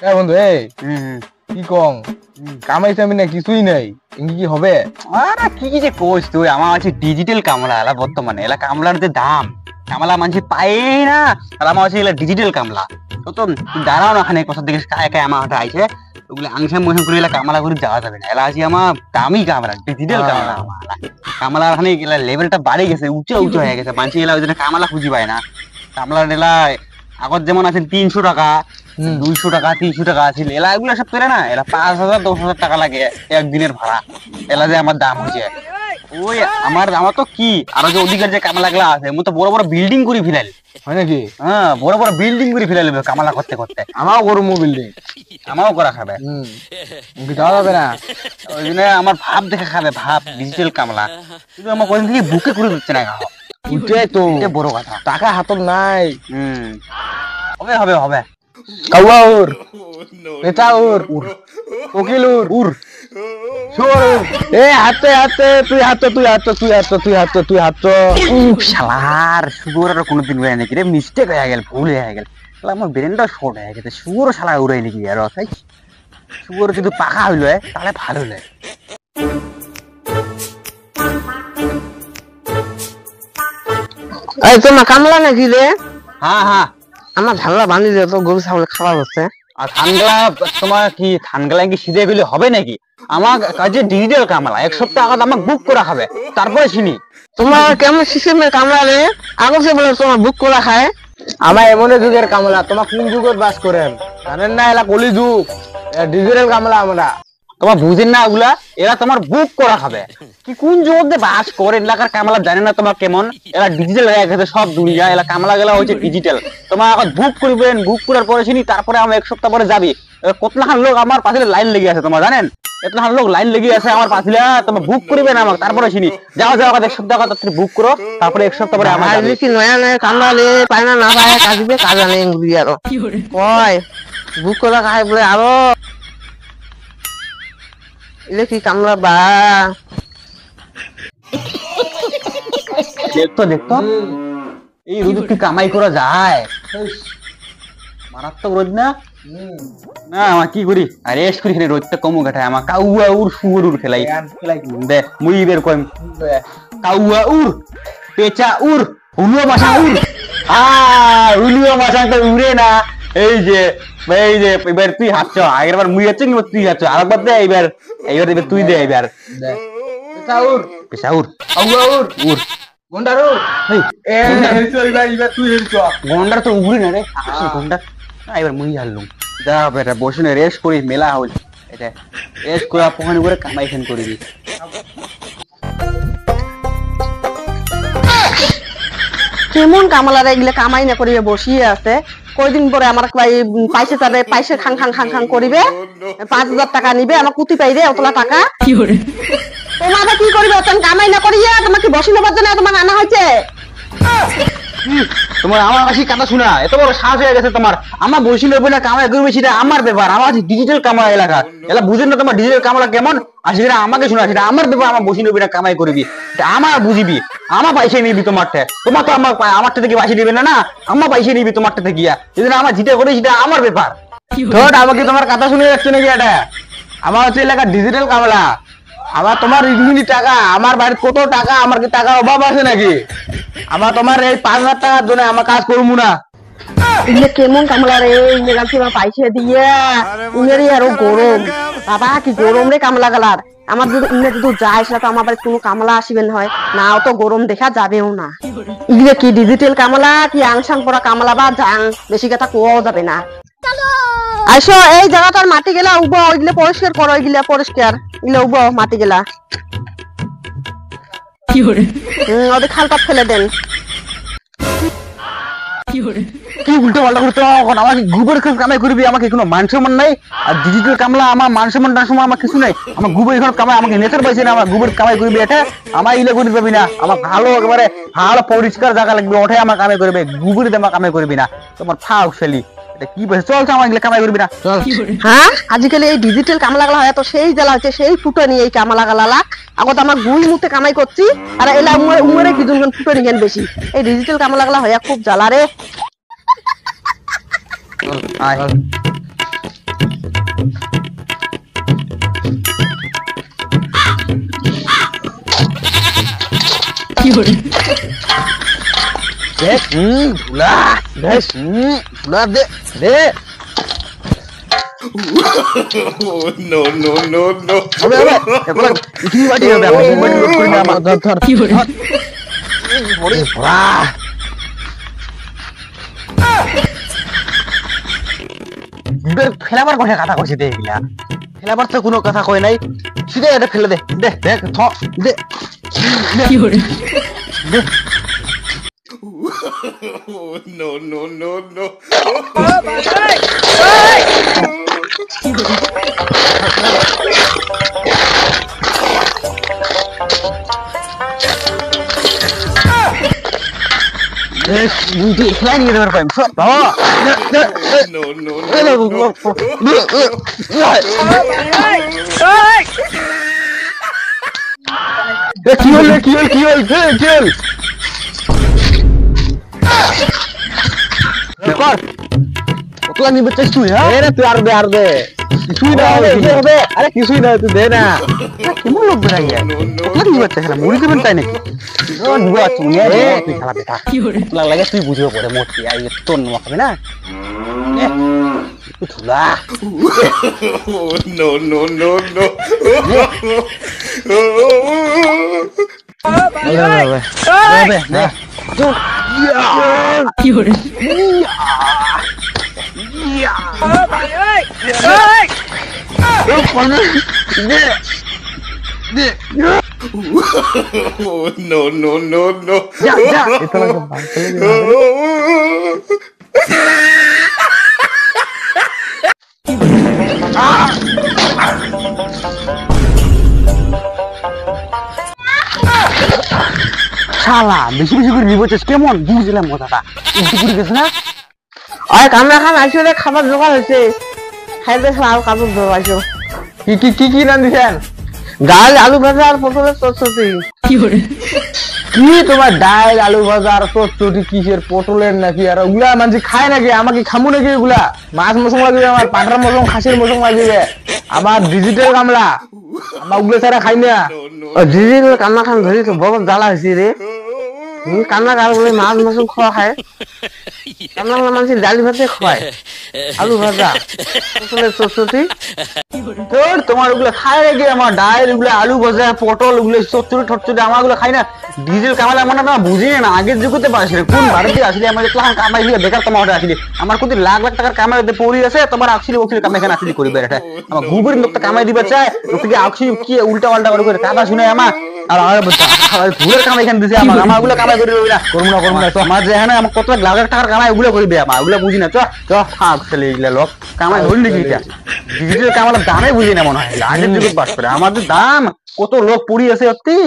বন্ধু এই কি কম কামাইছে আমি না কিছুই নাই কি হবে? কি কি যে কোচ তুই আমার আছে ডিজিটাল কামলা এলা বর্তমানে এলা কামলার যে দাম কামলা মানুষ পায় না আর আমার আছে এলা ডিজিটাল কামলা তো তো দাঁড়াও না ওখানে কোথার দিকে কায় কায় আমার হাতে আইছে ওগুলো আংশা মহিম করে এলা কামলা করে যাওয়া যাবে না এলা আছে আমার দামি কামলা ডিজিটাল কামলা কামলা ওখানে লেভেলটা বাড়ে গেছে উঁচু উঁচু হয়ে গেছে মানুষ এলা ওই জন্য কামলা খুঁজি পায় না কামলার এলা আগত যেমন আছে 300 টাকা 200 টাকা 300 টাকা আছিল এলা এগুলো সব পেরে না এলা 5,000 10,000 টাকা লাগে একদিনের ভাড়া এলা যে আমার দাম হয়েছে ওই আমার তো কি আরো যে অধিকার যে কামলা গুলা আছে মু তো বড় বড় বিল্ডিং করে ফেলাইল হয় নাকি? হ্যাঁ বড় বড় বিল্ডিং করে ফেলাইল কামলা করতে করতে আমারও করবো বিল্ডিং আমারও করা খাবে যাওয়া যাবে না ওই জন্য আমার ভাব দেখে খাবে ভাব ডিজিটাল কামলা কিন্তু আমার কোন থেকে বুকে করে দিচ্ছে না খাও উঠে তো বড় কথা টাকা হাতত নাই। হবে হবে হবে কাউয়া উর নেতা উর উকিল উর এ হাতে হাতে তুই হাত তুই হাত তুই হাত তুই হাত তুই হাত শালার সুগর আর কোনোদিন উড়াই নাকি রে মিস্টেক হয়ে গেল ভুল হয়ে গেল আমার ব্রেনটা শর্ট হয়ে গেছে সুগরও শালা উড়াই নাকি আর সুগর যদি পাকা হইল তাহলে ভালো হইল তোমার কামলা নাকি রে? হ্যাঁ হ্যাঁ আমার ধানলা বান্ধি দে তো গরু ছাগল খারাপ হচ্ছে। আর ধানগুলা তোমার কি ধানগুলা কি সিধে গেলে হবে নাকি? আমার কাছে ডিজিটাল কামলা 1 সপ্তাহ আগে আমাকে বুক করা খাবে তারপরে চিনি তোমার কেমন সিস্টেমের কামলা রে? আগছে বলে তোমার বুক করা খায়। আমার এমন যুগের কামলা তোমার কোন যুগের বাস করেন জানেন না? এলা কলি যুগ ডিজিটাল কামলা আমরা তোমার বুঝেন না ওগুলা এরা তোমার বুক করা খাবে কি কোন জগতে বাস করে এলাকার কামলা জানে না তোমার কেমন এরা ডিজিটাল হয়ে গেছে সব দুনিয়া এলা কামলা গেলা হচ্ছে ডিজিটাল তোমার এখন বুক করবেন বুক করার পরে চিনি তারপরে আমার 1 সপ্তাহ পরে যাবি কতলাখান লোক আমার পাশে লাইন লেগে আছে তোমার জানেন এতলাখান লোক লাইন লেগে আছে আমার পাশে তোমার বুক করবেন আমাকে তারপরে চিনি যাও যাও 1 সপ্তাহ তাড়াতাড়ি বুক করো তারপরে 1 সপ্তাহ পরে আমার কি নয়া নয়া কামলা রে পায় না না পায় কাজবে কাজ আনে এগুলি আর কয় বুক করা খায় বলে আরো ইলে কি কামলা বা দেখতো দেখতো এই রোদ কি কামাই করা যায় মারাত্মক রোদ না না আমার কি করি রেস্ট করি রোদটা কমু কাটায় আমার কাউয়া উর সুর উর খেলাই দে মুই বের কইম কাউয়া উর পেঁচা উর উলুয়া মাছা উর উলুয়া মাছা তো উড়ে না এই যে এবার তুই হাঁটছ আগের বার মুই হাঁটছি তুই হাঁটছ আরেকবার দে এইবার তুই দে এইবার পেশা উর পেশা উর কাউয়া উর উর গন্ডার উর তুই গন্ডার তো উড়ি না রে গন্ডার এবার মুই হারলুম যা বেটা বসে রেস্ট করি মেলা হল এটা রেস্ট করা পখানি করে কামাই খান করবি কেমন কামলারা এগুলো কামাই না করিবে বসিয়ে আছে কয়দিন পরে আমার পাইছে তাদের পাইছে খাং খাং খাং খাং করিবে 5,000 টাকা নিবে আমার কুতি পাইবে অতলা টাকা তোমাকে কি করিবে তুমি কামাই না করিয়া তোমাকে বসি নেবার জন্য তোমার আনা হয়েছে তোমার আমার কাছে কথা শোনা এত বড় সাহস হয়ে গেছে তোমার আমার বসি নেবো না কামাই করবে সেটা আমার ব্যাপার আমার ডিজিটাল কামলা এলাকা এলা বুঝেন না তোমার ডিজিটাল কামলা কেমন আর সেটা আমাকে শোনা সেটা আমার ব্যাপার আমার বসি নেবি না কামাই করবি আমার বুঝিবি আমার পয়সা নিবি তোমার তোমার তো আমার থেকে পয়সা নিবে না আমার পয়সা নিবি তোমার থেকে গিয়া যেদিন আমার জিতে করে সেটা আমার ব্যাপার ধর আমাকে তোমার কথা শুনে যাচ্ছে নাকি এটা আমার হচ্ছে এলাকা ডিজিটাল কামলা আমার তোমার ইনফিনিট টাকা আমার বাড়ির কত টাকা আমার কি টাকার অভাব আছে নাকি আমার তোমার এই 5,000 টাকার জন্য আমার কাজ করবো না এগুলো কেমন কামলা রে ইনে গাছি পাইছে দিয়ে ইনেরই আরো গরম বাবা কি গরম রে কামলা গালার আমার যদি ইনে যদি যায় সেটা তো আমার বাড়ি কোনো কামলা আসিবেন হয় না অত গরম দেখা যাবেও না এগুলো কি ডিজিটাল কামলা কি আংসাং পড়া কামলা বা জাং বেশি কথা কোয়াও যাবে না আইসো এই জায়গাটার মাটি গেলা উবো ওইগুলো পরিষ্কার করো ওইগুলো পরিষ্কার এগুলো উবো মাটি গেলা ওদের খালটা ফেলে দেন কি উল্টো পাল্টা করতে আমাকে গোবর কামাই করবি আমাকে কোনো মান সম্মান নাই আর ডিজিটাল কামলা আমার মান সম্মান আমার কিছু নাই আমার গোবর এখন কামাই আমাকে নেতার পাইছে না আমার গোবর কামাই করবি এটা আমার ইলে করতে পারবি না আমার ভালো একেবারে ভালো পরিষ্কার জায়গা লাগবে ওঠে আমার কামাই করবে গোবর দিয়ে আমার কামাই করবি না তোমার ফাও ছেলি কি বলছে চল আমার এগুলো কামাই করবি না চল হ্যাঁ আজকাল এই ডিজিটাল কামলা গালা হয় তো সেই জ্বালা হচ্ছে সেই ফুটো নিয়ে এই কামলা গালা আগত আমার গুই মুতে কামাই করছি আর এলা উমরে কি দুজন ফুটো নিয়েন বেশি এই ডিজিটাল কামলা গালা হয় খুব জ্বালা রে দেখ ফুলা দেখ ফুলা দে দে No, no, no, no. হবে হবে এগুলা কি বাটি হবে আমার বাটি লোড করে না আমার ধর ধর ওরে ফুলা ফেলাবার কথা কথা কইছে দে এগুলা ফেলাবার তো কোনো কথা কই নাই সিধা এটা ফেলে দে দে দেখ দে দে No, no, no, no. খেলা নিয়ে দেবার পাইম বাবা No, no, কি হল কি হল কি হল কি হল কর কতলা নিবে চাস তুই হ্যাঁ এরে তুই আর দে কিছুই না হবে আরে কিছুই না তুই দে না কেমন লোক বেড়া গিয়া কতলা নিবে চাস না মুড়ি দেবেন তাই নাকি ও নিবা তুমি তুই খেলা বেটা কতলা লাগে তুই বুঝিও পরে মোটি আই তোর নোয়া খাবে না ধুলা no, no, no, no. No, no, no, no. শালা বেশি বেশি করে নিব চাস কেমন বুঝলাম কথাটা একটু করে গেছে না ওই কামলা খান আইছো রে খাবার জোগাড় হয়েছে খাইতে আর কাপড় ধোয়াইছো কি কি কি কি রান দিছেন ডাল আলু ভাজা আর পটলের চচ্চড়ি কি তোমার ডাল আলু ভাজা আর চচ্চড়ি কিসের পটলের নাকি আর ওগুলা মানুষ খায় নাকি আমাকে খামু নাকি এগুলা মাছ মশং লাগবে আমার পাঁঠার মশং খাসির মশং লাগবে আমার ডিজিটাল কামলা আমার ওগুলো ছাড়া খাই না দিদি কামলা খান ধরি তো বড় জ্বালা হয়েছে রে কামলা গাল বলে মাছ মাছ খাওয়া খায় কামলা মানুষ ডালি ভাতে খায় আলু ভাজা পটলের চচ্চড়ি তোর তোমার ওগুলো খায় নাকি আমার ডাল ওগুলো আলু ভাজা পটল ওগুলো চচ্চড়ি ঠচ্চড়ি আমার ওগুলো খাই না ডিজেল কামালা মানে না বুঝি না আগের যুগতে পারছি কোন ভারতীয় আসলে আমাদের ক্লাস কামাই দিয়ে বেকার তোমার আসলে আমার কোটি লাখ লাখ টাকার কামাই দিতে পড়ি আছে তোমার আসলে ওখানে কামাই খান আসলে করি বেটা আমার গুবের লোকটা কামাই দিবে চায় লোককে আসলে কি উল্টা পাল্টা করে কথা শুনে আমার আর ভুলের কামাই এখানে দিছে আমার আমার ওগুলো কামাই করে দেবে না করবো না আমার যে হ্যাঁ আমার কত লাখ লাখ টাকার কামাই ওগুলো করবে আমার ওগুলো বুঝি না চ থাক ছেলে এগুলা লোক কামাই ধরি নাকি এটা ডিজিটাল কামালার দামে বুঝি না মনে হয় আগের যুগে বাস করে আমাদের দাম কত লোক পড়ি আছে অতি